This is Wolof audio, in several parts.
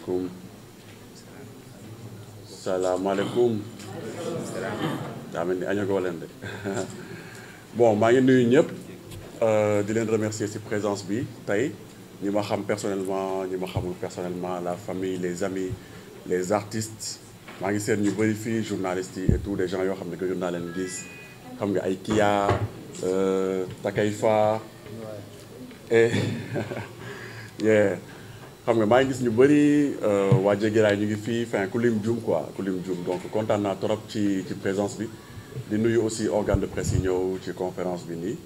salaamaaleykum salaamaaleykum daa mel ni añagoo leen de bon maa ngi nuyu ñëpp di leen remercier ci présence bi tey ñi ma xam personnellement ñi ma xamul personnellement la famille les amis les artistes maa ngi seen ñu bëri fii journalistes yi et tout des gens yoo xam ne gëjoon naa leen gis xam nga ay Kia Takayfa et yeah xam nga maa ngi gis ñu bëri waa Jégiraay ñu ngi fii enfin ku lim juum quoi ku lim juum donc kontaan naa trop ci présence bi di nuyu aussi organe de presse yi ñëw ci conférence bi nii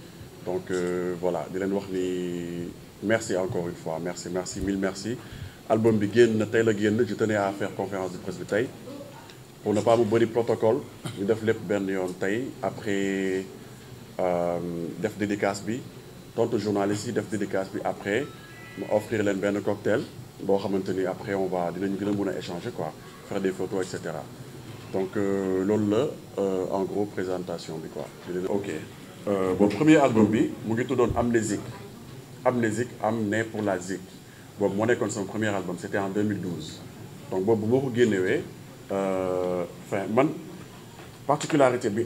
donc voilà di leen wax ni merci encore une fois merci mille merci album bi génn na tey la génn je tenais à faire conférence de presse bi tey pour ne pas mu bëri protocole ñu def lépp benn yoon tey après def dédicace bi tontu journaliste yi def dédicace bi après mu offrir leen benn cocktail boo xamante ni après on va dinañu gën a mën a échanger quoi faire des photos et cetera donc loolu la en gros présentation bi quoi. ok bon premier album bi mu ngi tuddoon Amnésique am né pour la zik boobu moo nekkoon son premier album c'était en 2012 donc boobu bu ma ko génnewee enfin man particularité bi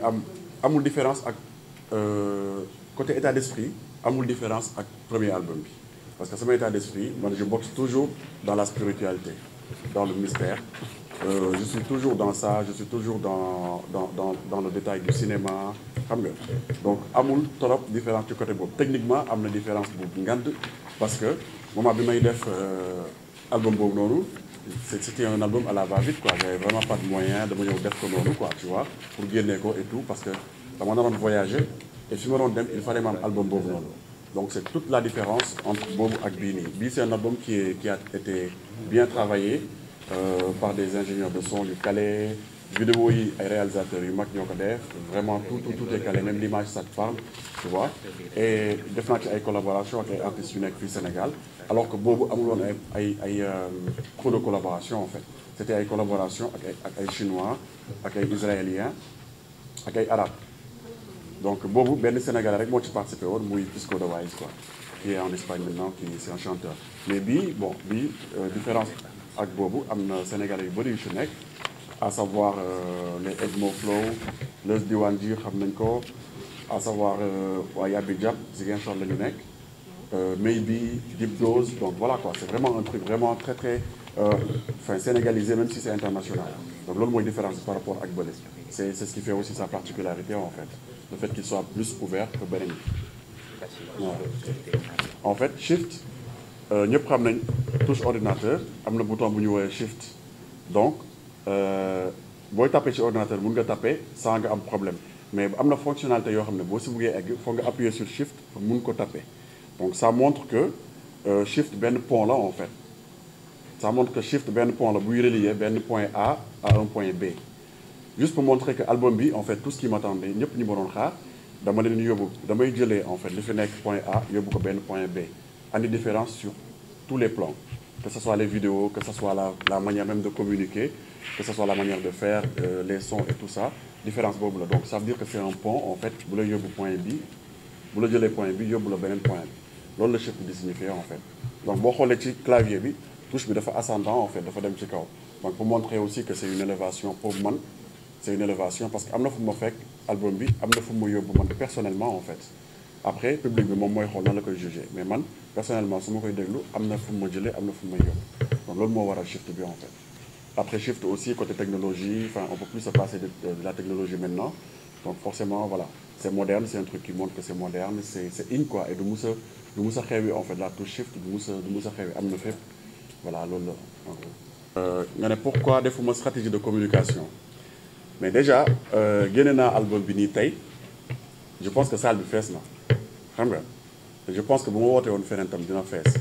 amul différence ak côté état d'esprit amul différence ak premier album bi. Parce que sama état d'esprit man je boxe toujours dans la spiritualité dans le mystère je suis toujours dans ça je suis toujours dans le détail du cinéma xam nga donc amul trop différence ci côté boobu techniquement am na différence bu ngand parce que moment bi may def album boobu noonu c'était un album à la va-vite quoi j'avais vraiment pas de moyen dama ñëw def ko noonu quoi tu vois pour génne ko et tout parce que dama naroon voyager et fi ma doon dem il fallait ma am album boobu noonu. Donc c'est toute la différence entre boobu ak bii nii bii c'est un album qui a été bien travaillé par des ingénieurs de son yu calé vidéo yi ay réalisateurs yu mag ñoo ko def vraiment tout est calé même l'image ça te parle tu vois et def naa ci ay collaboration ak ay artistes yu nekk fii Sénégal alors que boobu amul woon ay trop de collaboration en fait c'était ay collaboration ak ay chinois ak ay israéliens ak ay arabes. Donc boobu benn Sénégalais rek moo ci participé woon muy Pisco de Wise quoi qui est en Espagne maintenant qui c'est un chanteur mais bii différence ak boobu am na Sénégalais yu bëri yu ci nekk à savoir les Edmo Flow les Diwan Dir xam nañ ko à savoir waa Yabi Jab Ziguinchor la ñu nekk Maybe Deep Dose donc voilà quoi c'est vraiment un truc vraiment très très enfin sénégalisé même si c'est international donc loolu mooy différence par rapport ak bële c'est ce qui fait aussi sa particularité en fait le fait qu'il soit plus ouvert que beneen yi en fait shift ñëpp xam nañ touche ordinateur am na bouton bu ñu woowee shift donc booy tapé ci ordinateur mun nga tapé sans nga am problème mais am na fonctionnalité yoo xam ne boo si buggee egg foog nga appuyer sur shift pour mun ko tapé donc ça montre que shift benn pont la en fait ça montre que shift benn pont la buy relier benn point A à un point B juste pour montrer que album bi en fait tout ce qui m'attendait ñëpp ñi ma doon xaar dama leen yóbbu damay jëlee en fait li fi nekk point A yóbbu ko benn point B andi différence sur tous les plans que ce soit les vidéos que ce soit la manière même de communiquer que ce soit la manière de faire les sons et tout ça différence boobu la donc ça veut dire que c'est un pont en fait bu la yóbbu point bi bu la jëlee point bi yóbbu la beneen point bi loolu la shift di signifier en fait donc boo xoolee ci clavier bi touche bi dafa ascendant en fait dafa dem ci kaw donc pour montrer aussi que c'est une élévation pour man c'est une élévation parce que am na fu ma fekk album bi am na fu ma yóbbu man personnellement en fait après public bi moom mooy xool nan la koy juger mais man personnellement su ma koy déglu am na fu ma jëlee am na fu ma yóbbu donc loolu moo waral shift bi en fait après shift aussi côté technologie enfin on peut plus se passer de la technologie maintenant donc forcément voilà c'est moderne c'est un truc qui montre que c'est moderne c'est in quoi et du mus a xewi en fait la touche shift du mus a xewi am na fépp voilà loolu la en gros nga ne pourquoi defuma stratégie de communication mais déjà génne naa album bi nii tey je pense que salle bi fees na xam nga je pense que bu ma wootee woon feneen tam dina fees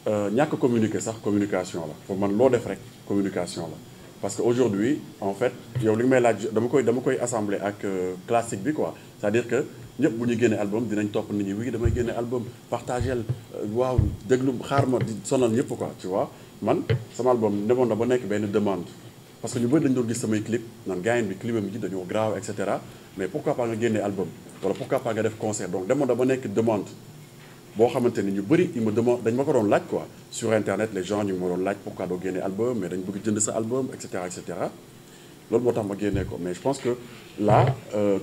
ñàkk communiquer sax communication la pour man loo def rek communication la parce que aujourd'hui en fait yow li nga may laaj dama koy assembler ak classique bi quoi c'est-à-dire que ñëpp bu ñu génne album dinañ topp nit ñi oui damay génne album partagel waaw déglu xaar ma di sonal ñëpp quoi tu vois man sama album demoon na ba nekk benn demande parce que ñu bëri dañu doon gis samay clip naan gaayen bi clipam ji dañoo graaw et cetera mais pourquoi pas nga génne album wala pourquoi pas nga def concert donc demoon na ba nekk demande boo xamante ni ñu bëri il me demande dañ ma ko doon laaj quoi sur internet les gens ñu ma doon laaj pourquoi doo génne album mais dañ bëgg jënd sa album et cetera et cetera loolu moo tax ma génnee ko mais je pense que là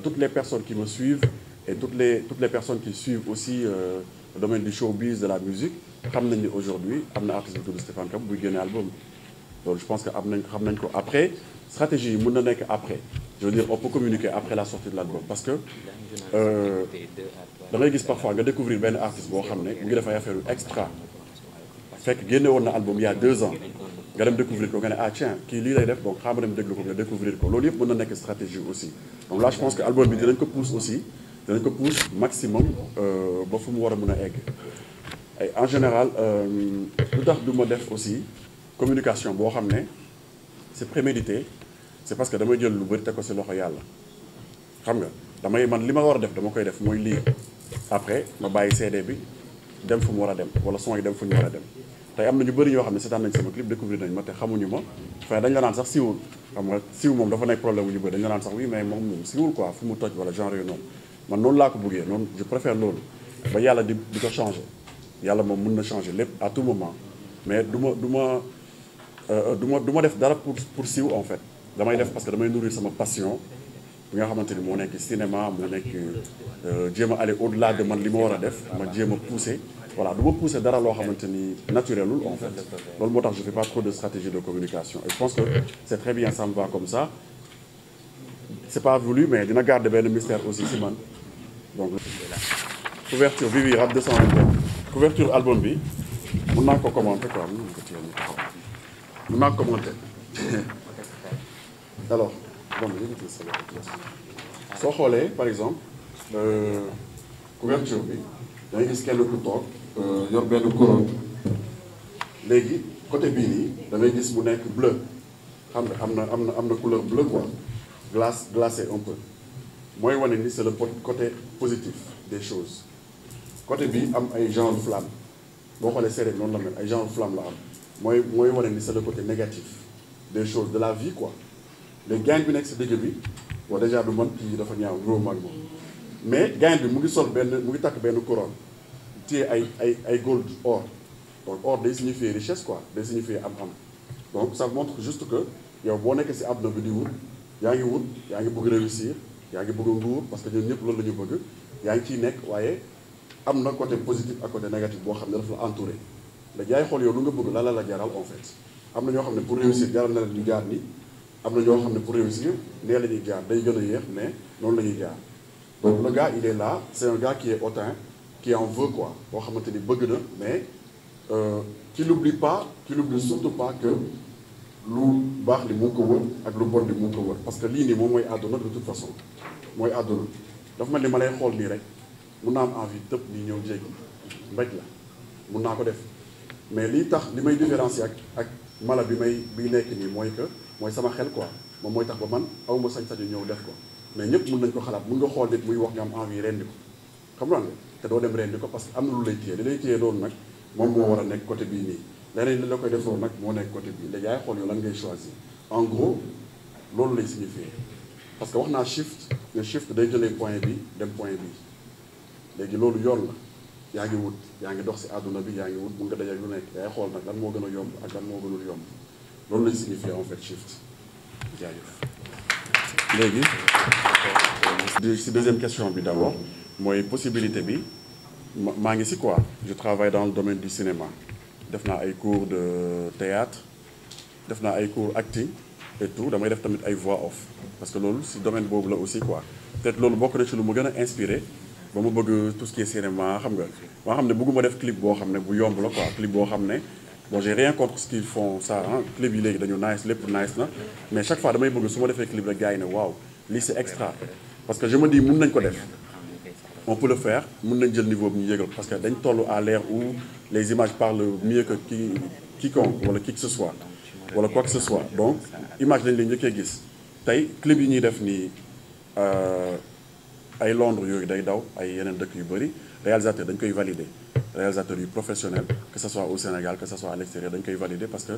toutes les personnes qui me suivent et toutes les personnes qui suivent aussi le domaine du showbiz de la musique xam nañ ni aujourd'hui am na artiste bu tudd Stéphane Kabou buy génne album loolu je pense que xam nañ ko après stratégie yi mën na nekk après je veux dire on peut communiquer après la sortie de l'album parce que da ngay gis parfois nga découvrir benn artiste boo xam ne mu ngi def ay affaire yu extra fekk génne woon na album il y a 2 ans nga dem découvrir ko nga ne ah tiens kii lii lay def donc xam nga dem déglu ko nga découvrir ko loolu yëpp mën na nekk stratégie aussi donc là je pense que album bi dinañ ko pousse aussi dinañ ko pousse maximum ba fu mu war a mën a egg et en général lu tax du ma def aussi communication boo xam ne c'est prémédité c'est parce que damay jël lu bëri teg ko ci loxo yàlla xam nga damay man li ma war a def dama koy def mooy lire après ma bàyyi CD bi dem fu mu war a dem wala son yi dem fu ñu war a dem tey am na ñu bëri ñoo xam ne seetaan nañ sama clip découvrir nañ ma te xamuñu ma enfin dañ la naan sax siwul xam nga siw moom dafa nekk problème bu ñu bëri dañ la naan sax oui mais moom siwul quoi fu mu toj wala genre yu noonu man noonu laa ko bëggee noonu je préfère loolu ba yàlla di ko changer yàlla moom mën na changer lépp à tout moment mais du ma def dara pour siw en fait damay def parce que damay nourrir sama passion bi nga xamante ni moo nekk cinéma moo nekk jéem a aller au-delà de man li ma war a def ma jéem a pousser voilà du ma pousser dara loo xamante ni naturelul en fait loolu moo tax je fais pas trop de stratégie de communication et je pense que c'est très bien ça me va comme ça c'est pas voulu mais dina garder benn mystère aussi si man donc couverture Vivi Rap 221 couverture album bi mën naa ko commenter quoi mën naa ko commenter alors bon soo xoolee par exemple couverture bi da ngay gis kenn ku toog yor benn couronne léegi côté bii nii da ngay gis mu nekk bleu xam nga am na couleur bleu quoi glacé un peu mooy wane ni c'est le côté positif des choses côté bi am ay genre flamme boo xoolee séeréer noonu la mel ay genre flamme la am mooy wane ni c'est le côté négatif des choses de la vie quoi léegi gain bi nekk si digg bi bon déjà du man kii dafa ñaaw gros mag moom mais gain bi mu ngi sol mu ngi takk benn couronne téye ay gold or donc or day signifier richesse quoi day signifier am-am donc ça montre juste que yow boo nekkee si àdduna bi di wut yaa ngi bëgg réussir yaa ngi bëgg nguur parce que ñun ñëpp loolu la ñu bëgg yaa ngi ciy nekk waaye am na côté positif ak côté négatif boo xam ne dafa la entouré léegi yaay xool yow lu nga bëgg la la jaral en fait am na ñoo xam ne pour réussir jaral na leen ñu jaar ni am na ñoo xam ne pour réussir nee la ñuy jaar day gën a yéex mais noonu la ñuy jaar donc le gars il est là c'est un gars qui est hautain qui en veut quoi boo xamante ni bëgg na mais qui n'oublie surtout pas que lu baax li mu ngi ko wër ak lu bon li mu ngi ko wër parce que lii nii moom mooy àdduna de toute façon mooy àdduna dafa mel ni ma lay xool nii rek mun naa am envie tëb nii ñëw jéggi mbéj la mun naa ko def mais lii tax li may différencier ak mala bi nekk nii mooy que mooy sama xel quoi moom mooy tax ba man awma sañ-sañu ñëw def ko mais ñëpp mën nañ ko xalaat mun nga xool nit muy wax nga am envie rendi ko xam nga te doo dem rendi ko parce que am na lu lay téye li lay téye loolu nag moom moo war a nekk côté bii nii leneen li la koy defoo nag moo nekk côté bii léegi yaay xool yow lan ngay choisir en gros loolu lay signifier parce que wax naa shift nga shift day jëlee point bi dem point bi léegi loolu yoon la yaa ngi wut yaa ngi dox si àdduna bi yaa ngi wut mun nga dajal lu nekk yaay xool nag lan moo gën a yomb ak lan moo gënul yomb loolu lay signifier en fait shift jaajëf léegi si deuxième question bi d'abord mooy possibilité bi maa ngi si quoi je travaille dans le domaine du cinéma def naa ay cours de théâtre def naa ay cours acting et tout damay def tamit ay voix off parce que loolu si domaine boobu la aussi quoi peut-être loolu bokk na ci lu ma gën a inspiré ba ma bëgg tout ce qui est cinéma xam nga maa xam ne bëgguma def clip boo xam ne bu yomb la quoi clip boo xam ne bon j'ai rien contre ce qu'ils font ça ah clip yi léegi dañu nice lépp nice na mais chaque fois damay bëgg su ma defee clip rek gars yi ne waaw lii c'est extra parce que je me dis mun nañ ko def on peut le faire mun nañ jël niveau bi ñu yëgal parce que dañ toll à l'ère où les images parlent mieux que quiconque wala qui que ce soit wala quoi que ce soit donc image dañ leen njëkkee gis tey clip yi ñuy def nii ay Londres yooyu day daw ay yeneen dëkk yu bëri réalisateur dañ koy valider réalisateur yu professionnel que ce soit au Sénégal que ce soit à l'extérieur dañ koy valider parce que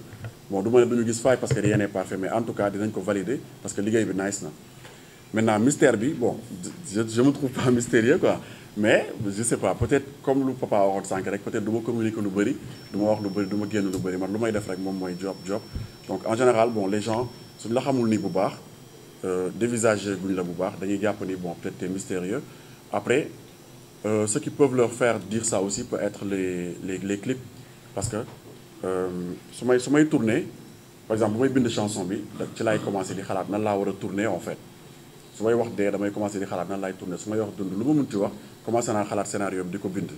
bon du ma ne duñu gis faay parce que rien n'est parfait mais en tout cas dinañ ko valider parce que liggéey bi nice na Maintenant mystère bi bon je me trouve pas mystérieux quoi mais je sais pas peut-être comme lu papa waxoon sànq rek peut-être du ma communiquer lu bëri du ma wax lu bëri du ma génn lu bëri man lu may def rek moom mooy job donc en général bon les gens suñu la xamul nii bu baax dévisager guñ la bu baax dañuy jàpp ni bon peut-être t'es mystérieux après ceux qui peuvent leur faire dire ça aussi peut être les clips parce que su may tourner par exemple bu may bind chanson bi ci laay commencer di xalaat nan laa war a tourner en fait su may wax dee damay commencer di xalaat nan laay tourner su may wax dund lu ma mënti wax commencer naa xalaat scénario bi di ko bind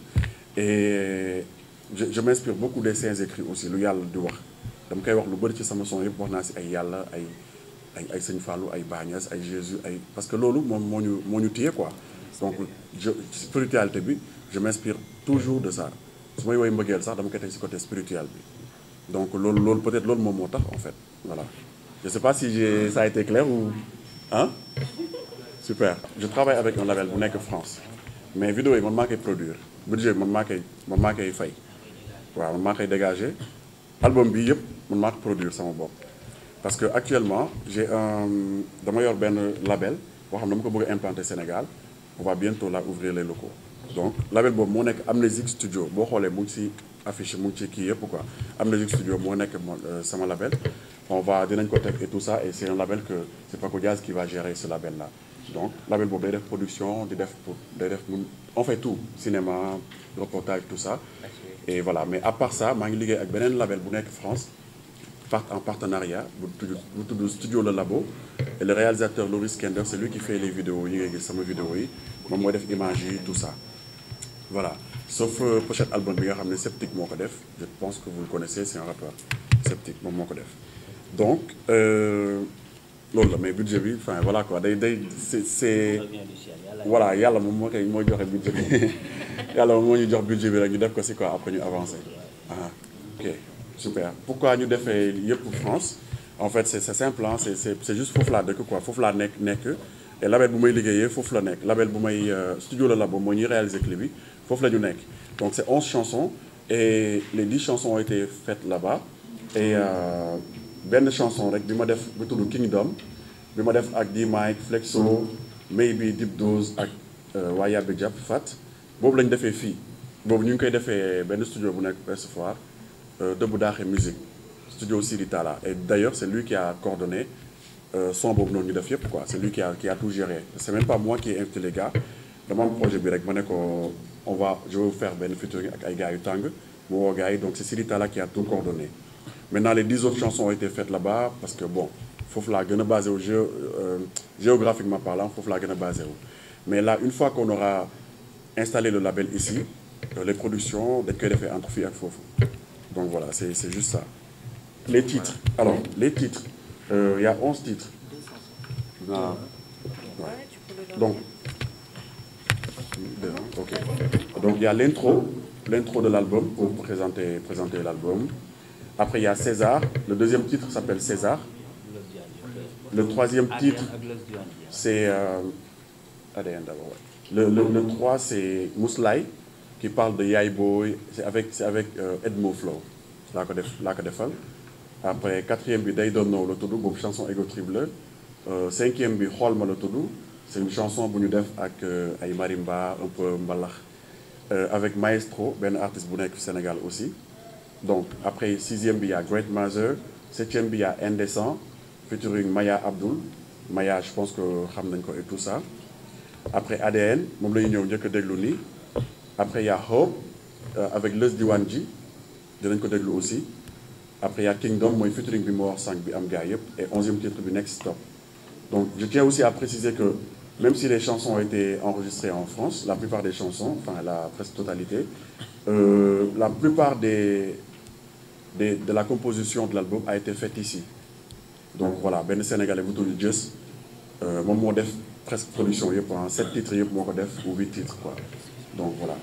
et je m'inspire beaucoup des saints écrits aussi lu yàlla di wax dama koy wax lu bëri ci sama son yëpp wax naa si ay yàlla ay Sëñ Fallou ay Bagnès ay Jésus ay parce que loolu moom moo ñu téye quoi donc spiritualité bi je m'inspire toujours de ça su may woy mbëggeel sax dama koy teg si côté spirituel bi donc loolu peut-être loolu moom moo tax en fait voilà je sais pas si ça a été clair ou hein super je travaille avec un label bu nekk France mais vidéo yi man maa koy produire budget bi man maa koy fay waaw man maa koy dégager album bi yëpp man maa ko produire sama bopp parce que actuellement dama yor benn label boo xam ne dama ko bëgg a implanter Sénégal on va bientôt là ouvrir les locaux donc label boobu moo nekk Amnésique Studio boo xoolee mu ngi ci affiche mu ngi ci kii yëpp quoi Amnésique Studio moo nekk sama label dinañ ko teg et tout ça et c'est un label que c'est Paco Diaz qui va gérer ce label là donc label boobu day def production on fait tout cinéma reportage tout ça et voilà mais à part ça maa ngi liggéey ak beneen label bu nekk France en partenariat bu tudd Studio Le Labo et le réalisateur Loris Kender c'est lui qui fait les vidéos yi ngay gis sama vidéo yi moom mooy def image yi tout ça voilà sauf pochette album bi nga xam ne Sceptique moo ko def je pense que vous le connaissez c'est un rappeur Sceptique moom moo ko def donc loolu la mais budget bi enfin voilà quoi c'est voilà yàlla moom mooy joxe budget bi yàlla moom moo ñu jox budget bi rek ñu def ko si quoi après ñu avancer ok super pourquoi ñu defee yëpp France en fait c'est simple hein c'est juste foofu laa dëkk quoi foofu laa nekk et label bu may liggéeyee foofu la nekk label bu may Studio Le Labo moo ñuy réaliser clip bi foofu la ñu nekk donc c'est 11 chansons et les 10 chansons ont été faites là-bas et benn chanson rek bi ma def bu tudd Kingdom bi ma def ak D-Mike Flexo Maybe Deep Dose ak waa Yabbi Jàpp Fat boobu lañ defee fii boobu ñu ngi koy defee benn studio bu nekk Ouest Foire Debout Daaxe musique studio Sidi Talla et d'ailleurs c'est lui qui a coordonné son boobu noonu ñu def yëpp quoi c'est lui qui a tout géré c'est même pas moi qui ai invité les gars dama am projet bi rek ma ne ko je vais faire benn featuring ak ay gars yu tàng mu woo gars yi donc c'est Sidi Talla qui a tout coordonné maintenant les 10 autres chansons ont été faites là-bas parce que bon foofu laa gën a basé wu géographiquement parlant foofu laa gën a basé wu mais là une fois qu'on aura installé le label ici les productions dañ koy defee entre fii ak foofu donc voilà c'est juste ça les titres alors les titres il y a 11 titres ah, ouais. Donc il y a l'intro de l'album pour présenter l'album après il y a César le deuxième titre s'appelle César le troisième titre c'est ADN d'abord le 3 c'est Mouslaay qui parle de Yaay Boy c'est avec Edmo Flow laa ko defal après quatrième bi Day Don't Know la tudd boobu chanson Ego Trip la cinquième bi Xool Ma la tudd c'est une chanson bu ñu def ak ay marimba un peu mbalax avec Maestro benn artiste bu nekk Sénégal aussi donc après sixième bi y a Great Mother septième bi y a Indécent featuring Maya Abdul Maya je pense que xam nañ ko et tout ça après ADN moom la ñu ñëw njëkk a déglu nii après y a Hope avec Leuz Diwane Ji dinañ ko déglu aussi après y a Kingdom mooy featuring bi moo wax sànq bi am gars yëpp et 11e titre bi Next Stop donc je tiens aussi à préciser que même si les chansons ont été enregistrées en France la plupart des chansons enfin la presque totalité la plupart de la composition de l'album a été faite ici donc voilà benn Sénégalais bu tudd Jës moom moo def presque production yëpp 7 titres yëpp moo ko def ou 8 titres quoi donc voilà